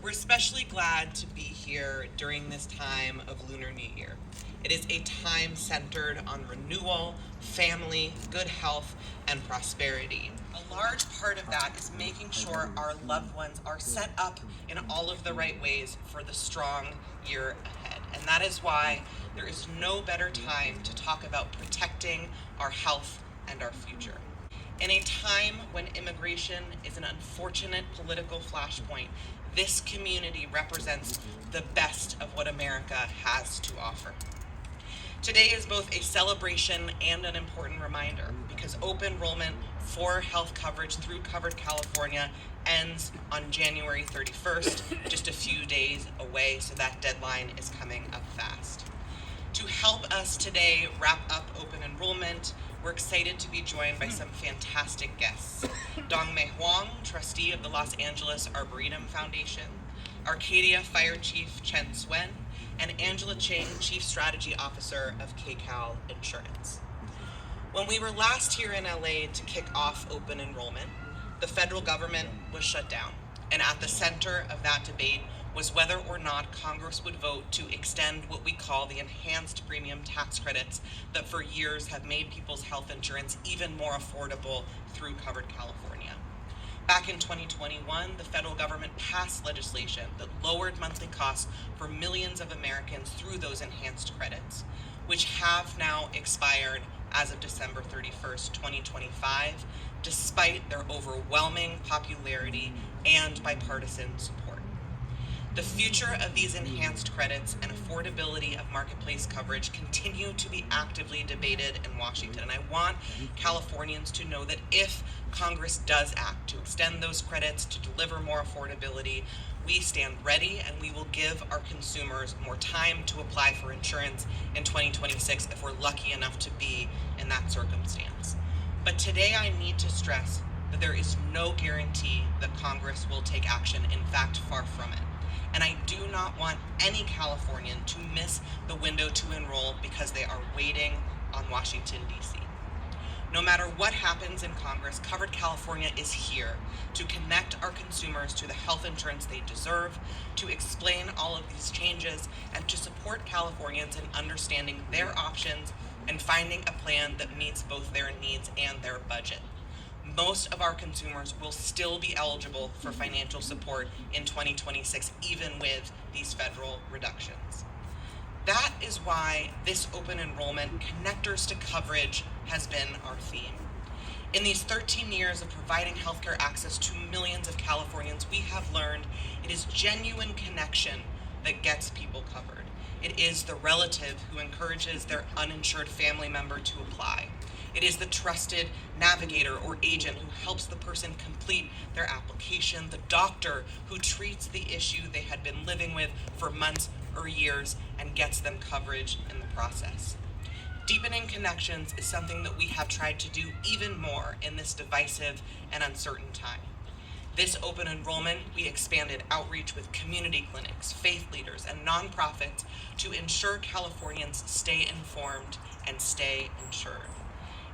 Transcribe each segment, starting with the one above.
We're especially glad to be here during this time of Lunar New Year. It is a time centered on renewal, family, good health, and prosperity. A large part of that is making sure our loved ones are set up in all of the right ways for the strong year ahead. And that is why there is no better time to talk about protecting our health and our future. In a time when immigration is an unfortunate political flashpoint, this community represents the best of what America has to offer. Today is both a celebration and an important reminder because open enrollment for health coverage through Covered California ends on January 31st, just a few days away, so that deadline is coming up fast. To help us today wrap up open enrollment, we're excited to be joined by some fantastic guests. Dong-Mei Huang, trustee of the Los Angeles Arboretum Foundation, Arcadia Fire Chief Chen Swen, and Angela Chang, Chief Strategy Officer of KCAL Insurance. When we were last here in LA to kick off open enrollment, the federal government was shut down. And at the center of that debate was whether or not Congress would vote to extend what we call the enhanced premium tax credits that for years have made people's health insurance even more affordable through Covered California. Back in 2021, the federal government passed legislation that lowered monthly costs for millions of Americans through those enhanced credits, which have now expired as of December 31st, 2025, despite their overwhelming popularity and bipartisan support. The future of these enhanced credits and affordability of marketplace coverage continue to be actively debated in Washington. And I want Californians to know that if Congress does act to extend those credits to deliver more affordability, we stand ready and we will give our consumers more time to apply for insurance in 2026 if we're lucky enough to be in that circumstance. But today I need to stress that there is no guarantee that Congress will take action. In fact, far from it. And I do not want any Californian to miss the window to enroll because they are waiting on Washington, D.C. No matter what happens in Congress, Covered California is here to connect our consumers to the health insurance they deserve, to explain all of these changes, and to support Californians in understanding their options and finding a plan that meets both their needs and their budget. Most of our consumers will still be eligible for financial support in 2026, even with these federal reductions. That is why this open enrollment, Connectors to Coverage, has been our theme. In these 13 years of providing healthcare access to millions of Californians, we have learned it is genuine connection that gets people covered. It is the relative who encourages their uninsured family member to apply. It is the trusted navigator or agent who helps the person complete their application, the doctor who treats the issue they had been living with for months or years and gets them coverage in the process. Deepening connections is something that we have tried to do even more in this divisive and uncertain time. This open enrollment, we expanded outreach with community clinics, faith leaders, and nonprofits to ensure Californians stay informed and stay insured.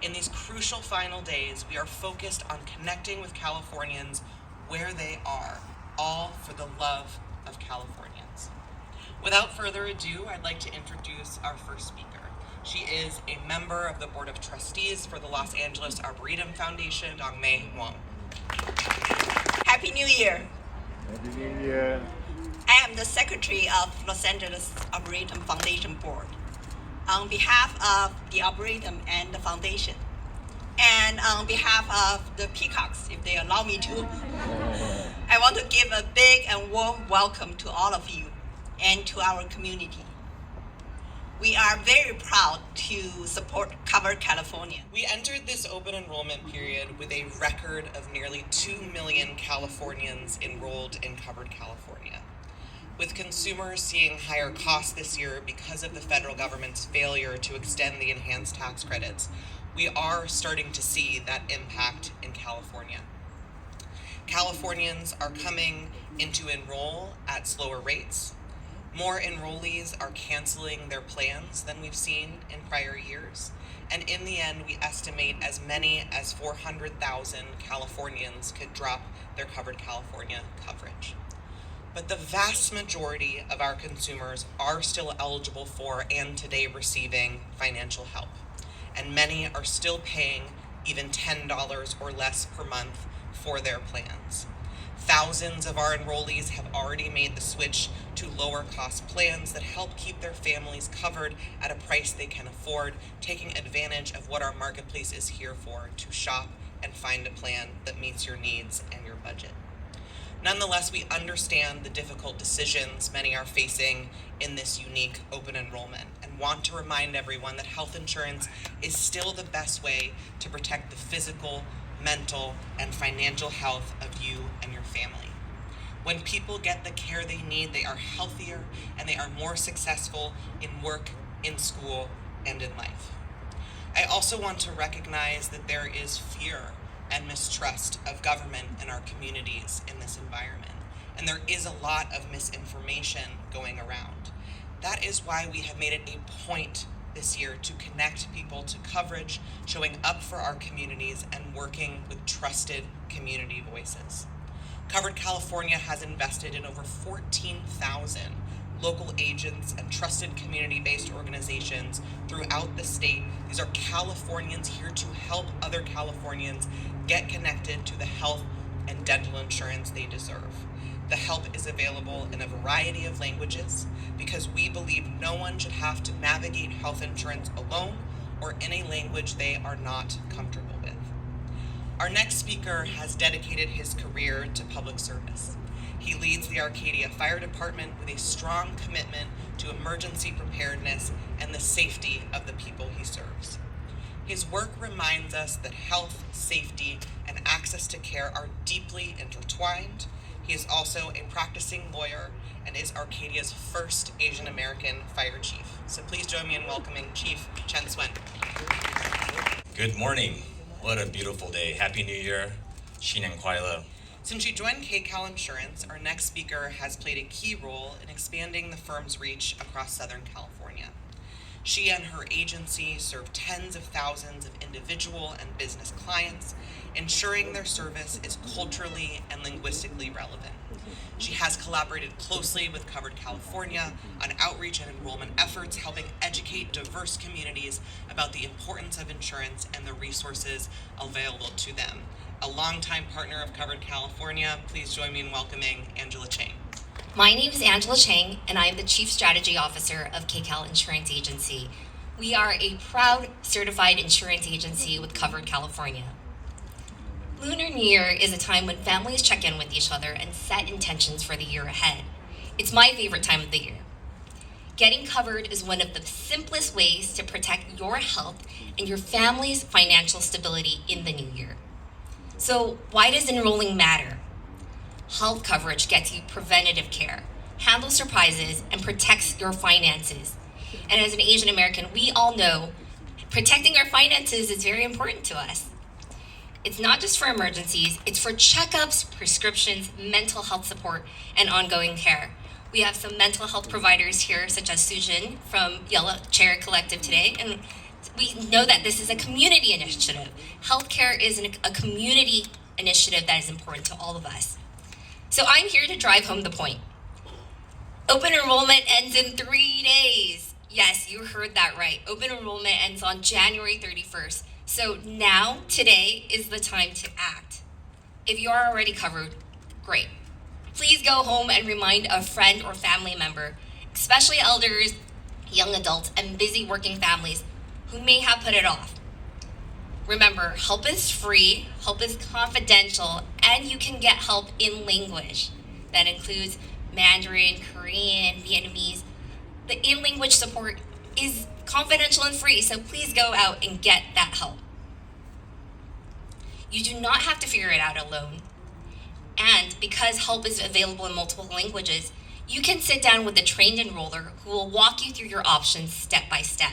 In these crucial final days, we are focused on connecting with Californians where they are, all for the love of Californians. Without further ado, I'd like to introduce our first speaker. She is a member of the Board of Trustees for the Los Angeles Arboretum Foundation, Dong-Mei Huang. Happy New Year. Happy New Year. I am the Secretary of Los Angeles Arboretum Foundation Board. On behalf of the Arboretum and the Foundation, and on behalf of the peacocks, if they allow me to, I want to give a big and warm welcome to all of you and to our community. We are very proud to support Covered California. We entered this open enrollment period with a record of nearly 2 million Californians enrolled in Covered California. With consumers seeing higher costs this year because of the federal government's failure to extend the enhanced tax credits, we are starting to see that impact in California. Californians are coming in to enroll at slower rates. More enrollees are canceling their plans than we've seen in prior years. And in the end, we estimate as many as 400,000 Californians could drop their Covered California coverage. But the vast majority of our consumers are still eligible for and today receiving financial help. And many are still paying even $10 or less per month for their plans. Thousands of our enrollees have already made the switch to lower cost plans that help keep their families covered at a price they can afford, taking advantage of what our marketplace is here for, to shop and find a plan that meets your needs and your budget. Nonetheless, we understand the difficult decisions many are facing in this unique open enrollment and want to remind everyone that health insurance is still the best way to protect the physical, mental, and financial health of you and your family. When people get the care they need, they are healthier and they are more successful in work, in school, and in life. I also want to recognize that there is fear and mistrust of government in our communities in this environment, and there is a lot of misinformation going around. That is why we have made it a point this year to connect people to coverage, showing up for our communities, and working with trusted community voices. Covered California has invested in over 14,000 local agents and trusted community-based organizations throughout the state. These are Californians here to help other Californians get connected to the health and dental insurance they deserve. The help is available in a variety of languages because we believe no one should have to navigate health insurance alone or in a language they are not comfortable with. Our next speaker has dedicated his career to public service. He leads the Arcadia Fire Department with a strong commitment to emergency preparedness and the safety of the people he serves. His work reminds us that health, safety, and access to care are deeply intertwined. He is also a practicing lawyer and is Arcadia's first Asian American fire chief. So please join me in welcoming Chief Chen Swen. Good morning. What a beautiful day. Happy New Year. 新年快乐. Since she joined KCal Insurance, our next speaker has played a key role in expanding the firm's reach across Southern California. She and her agency serve tens of thousands of individual and business clients, ensuring their service is culturally and linguistically relevant. She has collaborated closely with Covered California on outreach and enrollment efforts, helping educate diverse communities about the importance of insurance and the resources available to them. A longtime partner of Covered California, please join me in welcoming Angela Chang. My name is Angela Chang, and I am the Chief Strategy Officer of KCal Insurance Agency. We are a proud certified insurance agency with Covered California. Lunar New Year is a time when families check in with each other and set intentions for the year ahead. It's my favorite time of the year. Getting covered is one of the simplest ways to protect your health and your family's financial stability in the new year. So why does enrolling matter? Health coverage gets you preventative care, handles surprises, and protects your finances. And as an Asian American, we all know protecting our finances is very important to us. It's not just for emergencies, it's for checkups, prescriptions, mental health support, and ongoing care. We have some mental health providers here, such as Sujin from Yellow Chair Collective today, and we know that this is a community initiative. Healthcare is a community initiative that is important to all of us. So I'm here to drive home the point. Open enrollment ends in 3 days. Yes, you heard that right. Open enrollment ends on January 31st. So now, today, is the time to act. If you are already covered, great. Please go home and remind a friend or family member, especially elders, young adults, and busy working families who may have put it off. Remember, help is free, help is confidential, and you can get help in language. That includes Mandarin, Korean, Vietnamese. The in-language support is confidential and free, so please go out and get that help. You do not have to figure it out alone. And because help is available in multiple languages, you can sit down with a trained enroller who will walk you through your options step by step.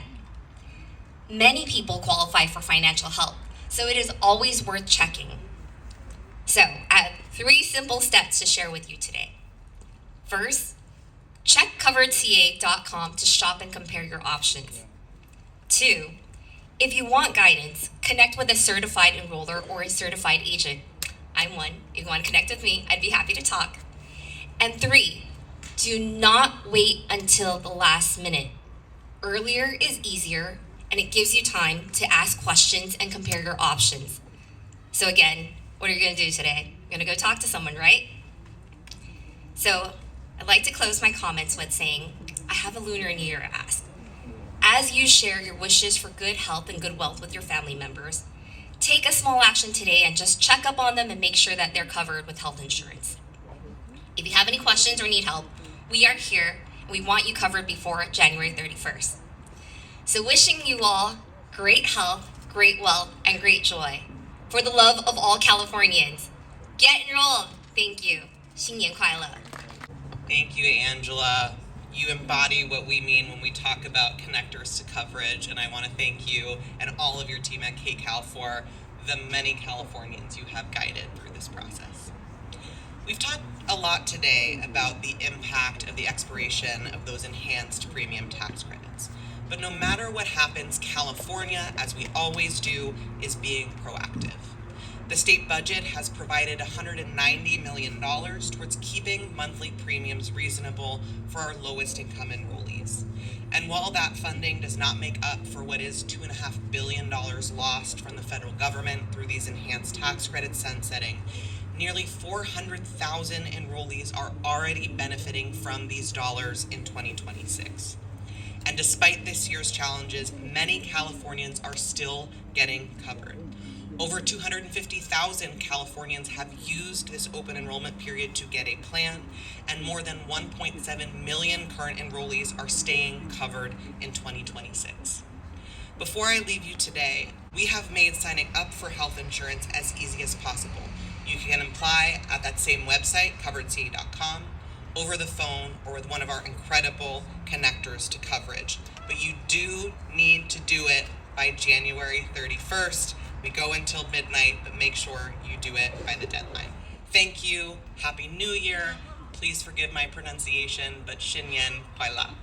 Many people qualify for financial help, so it is always worth checking. So, I have 3 simple steps to share with you today. First, check coveredca.com to shop and compare your options. 2, If you want guidance, connect with a certified enroller or a certified agent. I'm one. If you want to connect with me, I'd be happy to talk. And 3, do not wait until the last minute. Earlier is easier, and it gives you time to ask questions and compare your options. So again, what are you going to do today? You're going to go talk to someone, right? So I'd like to close my comments with saying, I have a Lunar New Year ask. As you share your wishes for good health and good wealth with your family members, take a small action today and just check up on them and make sure that they're covered with health insurance. If you have any questions or need help, we are here and we want you covered before January 31st. So wishing you all great health, great wealth, and great joy. For the love of all Californians, get enrolled. Thank you. 新年快乐. Thank you, Angela. You embody what we mean when we talk about connectors to coverage, and I want to thank you and all of your team at KCal for the many Californians you have guided through this process. We've talked a lot today about the impact of the expiration of those enhanced premium tax credits. But no matter what happens, California, as we always do, is being proactive. The state budget has provided $190 million towards keeping monthly premiums reasonable for our lowest income enrollees. And while that funding does not make up for what is $2.5 billion lost from the federal government through these enhanced tax credits sunsetting, nearly 400,000 enrollees are already benefiting from these dollars in 2026. And despite this year's challenges, many Californians are still getting covered. Over 250,000 Californians have used this open enrollment period to get a plan, and more than 1.7 million current enrollees are staying covered in 2026. Before I leave you today, we have made signing up for health insurance as easy as possible. You can apply at that same website, coveredca.com, over the phone, or with one of our incredible connectors to coverage. But you do need to do it by January 31st. We go until midnight, but make sure you do it by the deadline. Thank you. Happy New Year. Please forgive my pronunciation, but 新年快乐.